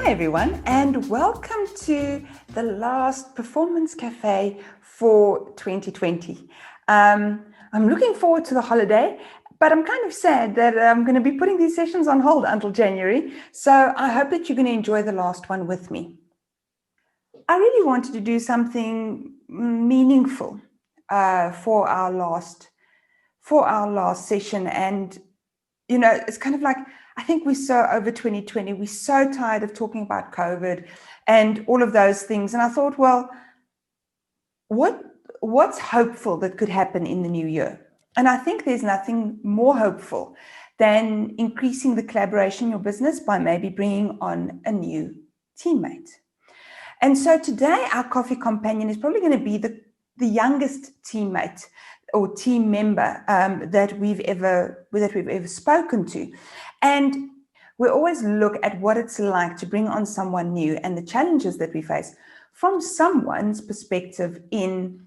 Hi everyone, and welcome to the last Performance Café for 2020. I'm looking forward to the holiday, but I'm kind of sad that I'm going to be putting these sessions on hold until January. So I hope that you're going to enjoy the last one with me. I really wanted to do something meaningful for our last session, and it's kind of like, I think we're so over 2020, we're so tired of talking about COVID and all of those things. And I thought, well, what's hopeful that could happen in the new year? And I think there's nothing more hopeful than increasing the collaboration in your business by maybe bringing on a new teammate. And so today, our coffee companion is probably going to be the youngest teammate or team member that we've ever spoken to. And we always look at what it's like to bring on someone new and the challenges that we face from someone's perspective in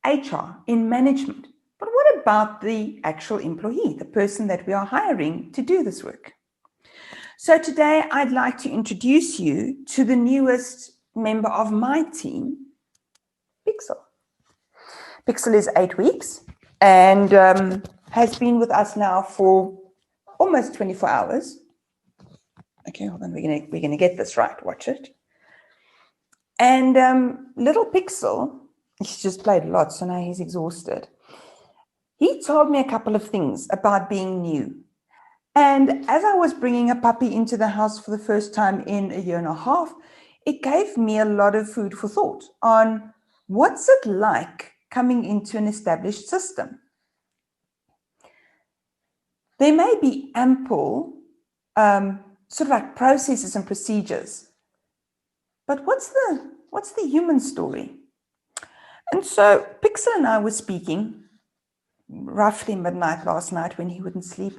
HR, in management. But what about the actual employee, the person that we are hiring to do this work? So today, I'd like to introduce you to the newest member of my team, Pixl. Pixl is 8 weeks and has been with us now for almost 24 hours. Okay, hold on, we're gonna get this right, watch it. And little Pixl, he's just played a lot, so now he's exhausted. He told me a couple of things about being new. And as I was bringing a puppy into the house for the first time in a year and a half, it gave me a lot of food for thought on what's it like coming into an established system. There may be ample sort of like processes and procedures, but what's the human story? And so Pixl and I were speaking roughly midnight last night when he wouldn't sleep.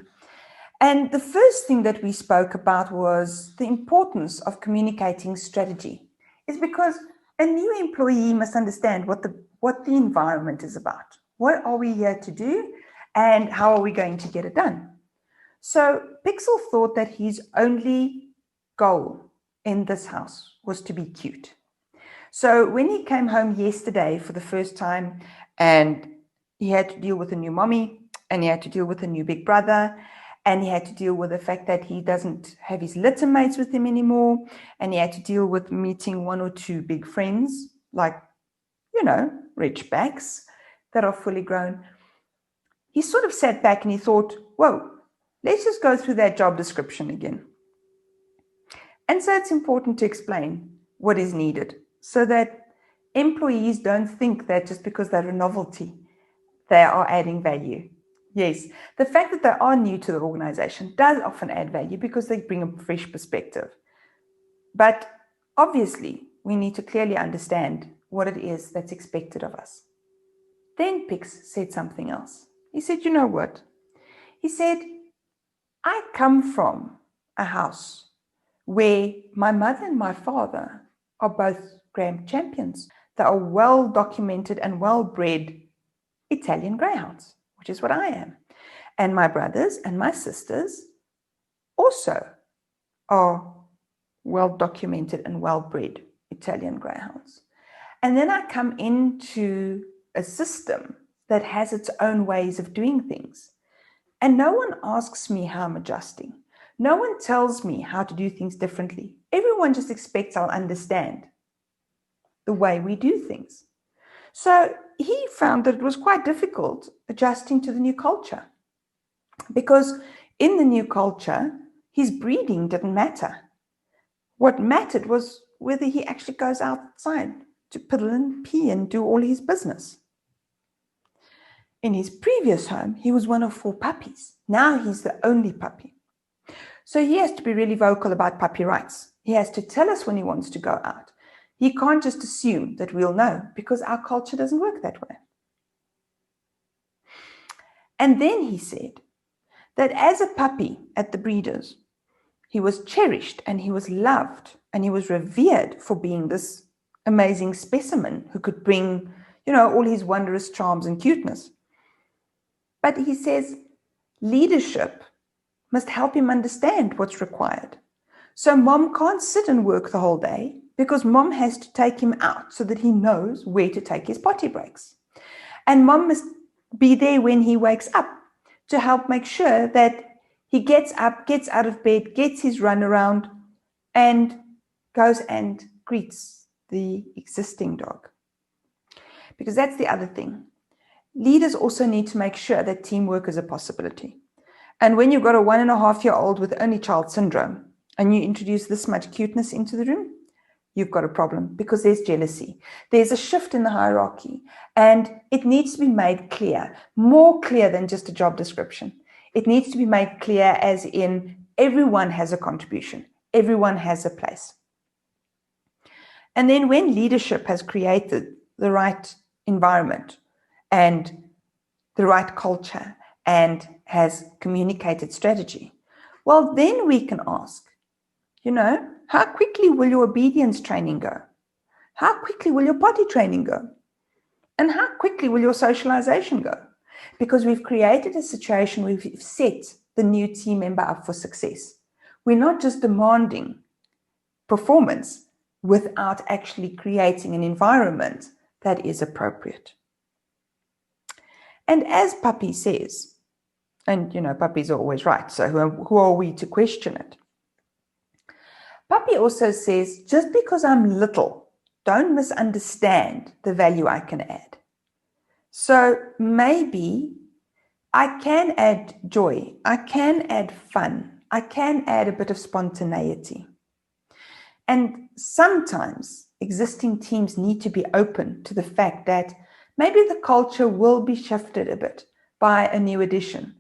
And the first thing that we spoke about was the importance of communicating strategy. Is because a new employee must understand what the environment is about. What are we here to do? And how are we going to get it done? So Pixl thought that his only goal in this house was to be cute. So when he came home yesterday for the first time and he had to deal with a new mommy and he had to deal with a new big brother and he had to deal with the fact that he doesn't have his litter mates with him anymore, and he had to deal with meeting one or two big friends, like, rich backs that are fully grown. He sort of sat back and he thought, whoa, let's just go through that job description again. And so it's important to explain what is needed so that employees don't think that just because they're a novelty, they are adding value. Yes, the fact that they are new to the organization does often add value because they bring a fresh perspective. But obviously, we need to clearly understand what it is that's expected of us. Then Pix said something else. He said, you know what? He said, I come from a house where my mother and my father are both grand champions. They are well documented and well-bred Italian greyhounds, which is what I am. And my brothers and my sisters also are well-documented and well-bred Italian greyhounds. And then I come into a system that has its own ways of doing things. And no one asks me how I'm adjusting. No one tells me how to do things differently. Everyone just expects I'll understand the way we do things. So he found that it was quite difficult adjusting to the new culture, because in the new culture, his breeding didn't matter. What mattered was whether he actually goes outside to piddle and pee and do all his business. In his previous home, he was one of 4 puppies. Now he's the only puppy. So he has to be really vocal about puppy rights. He has to tell us when he wants to go out. He can't just assume that we'll know, because our culture doesn't work that way. And then he said that as a puppy at the breeders, he was cherished and he was loved and he was revered for being this amazing specimen who could bring, all his wondrous charms and cuteness. But he says leadership must help him understand what's required. So mom can't sit and work the whole day because mom has to take him out so that he knows where to take his potty breaks. And mom must be there when he wakes up to help make sure that he gets up, gets out of bed, gets his run around, and goes and greets the existing dog. Because that's the other thing. Leaders also need to make sure that teamwork is a possibility. And when you've got a 1.5-year-old with only child syndrome and you introduce this much cuteness into the room, you've got a problem because there's jealousy. There's a shift in the hierarchy and it needs to be made clear, more clear than just a job description. It needs to be made clear as in everyone has a contribution, everyone has a place. And then when leadership has created the right environment and the right culture and has communicated strategy, well, then we can ask, how quickly will your obedience training go? How quickly will your potty training go? And how quickly will your socialization go? Because we've created a situation where we've set the new team member up for success. We're not just demanding performance without actually creating an environment that is appropriate. And as Puppy says, and puppies are always right, so who are we to question it? Puppy also says, just because I'm little, don't misunderstand the value I can add. So maybe I can add joy, I can add fun, I can add a bit of spontaneity. And sometimes existing teams need to be open to the fact that maybe the culture will be shifted a bit by a new addition.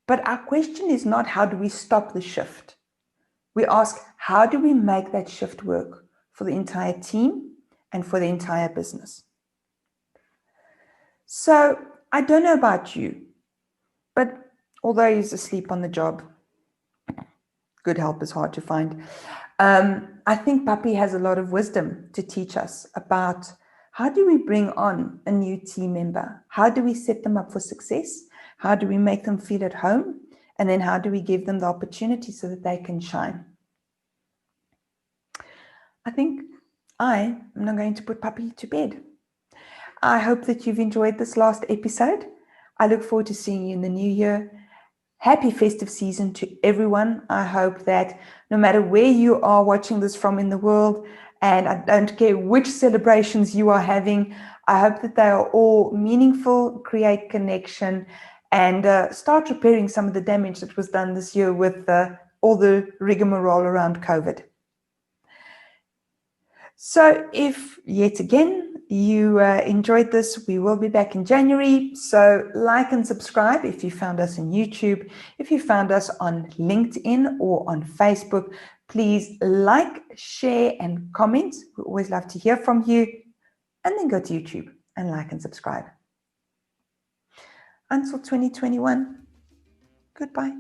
But our question is not how do we stop the shift? We ask, how do we make that shift work for the entire team and for the entire business? So I don't know about you, but although he's asleep on the job, good help is hard to find. I think Puppy has a lot of wisdom to teach us about how do we bring on a new team member? How do we set them up for success? How do we make them feel at home? And then how do we give them the opportunity so that they can shine? I think I am now going to put Puppy to bed. I hope that you've enjoyed this last episode. I look forward to seeing you in the new year. Happy festive season to everyone. I hope that no matter where you are watching this from in the world, and I don't care which celebrations you are having, I hope that they are all meaningful, create connection, and start repairing some of the damage that was done this year with all the rigmarole around COVID. So if, yet again, you enjoyed this, we will be back in January. So like and subscribe if you found us on YouTube. If you found us on LinkedIn or on Facebook, please like, share, and comment. We always love to hear from you. And then go to YouTube and like and subscribe. Until 2021, goodbye.